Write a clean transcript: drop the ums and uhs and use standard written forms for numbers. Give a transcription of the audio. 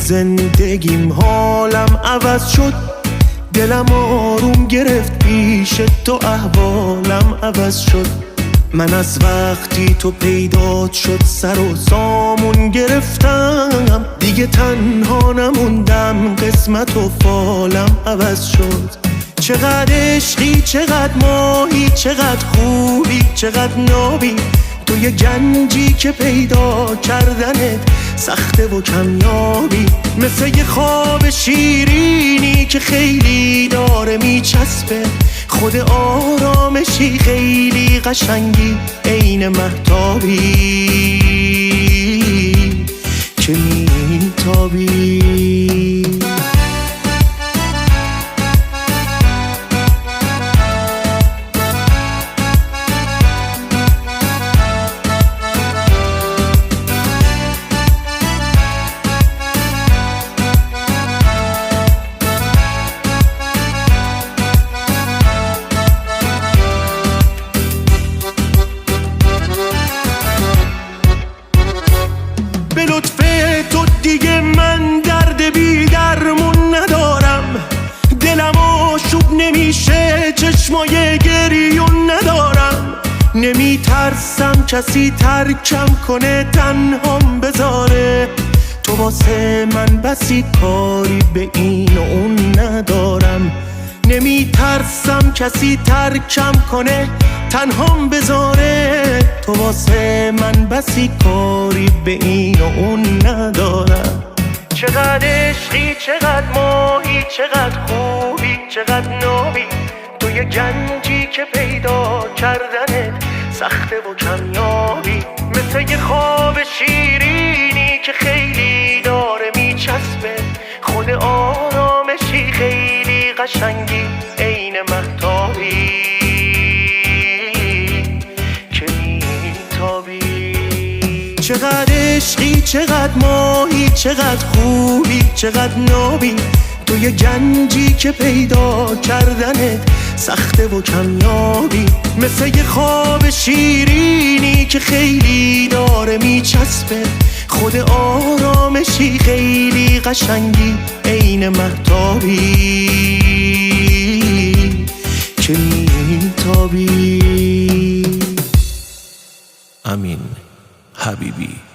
زندگیم حالم عوض شد، دلم آروم گرفت پیش تو، احوالم عوض شد. من از وقتی تو پیدا شد سر و سامون گرفتم، دیگه تنها نموندم، قسمت و فالم عوض شد. چقدر عشقی، چقدر ماهی، چقدر خوبی، چقدر نابی، تو یه گنجی که پیدا کردنت سخته و کمیابی. مثل یه خواب شیرینی که خیلی داره میچسبه، خود آرامشی خیلی قشنگی، عین مهتابی که میتابی. به لطف تو دیگه من درد بی درمون ندارم، دلم آشوب نمیشه، چشمای گریون ندارم. نمیترسم کسی ترکم کنه، تنهام بذاره، تو واسه من بسی کاری به این و اون ندارم. نمیترسم کسی ترکم کنه، تنهام بذاره، تو واسه من بسی کاری به این و اون ندارم. چقدر عشقی، چقدر ماهی، چقدر خوبی، چقدر نابی، تو یه گنجی که پیدا کردنت سخته و کمیابی. مثل یه خواب شیرینی که خیلی داره میچسبه، خود آرامشی خیلی قشنگی، عین مهتابی که میتابی. چقدر عشقی، چقدر ماهی، چقدر خوبی، چقدر نابی، تو یه گنجی که پیدا کردنت سخته و کمیابی. مثل یه خواب شیرینی که خیلی داره میچسبه، خود آرامشی خیلی قشنگی، عین مهتابی که میتابی. امین حبیبی.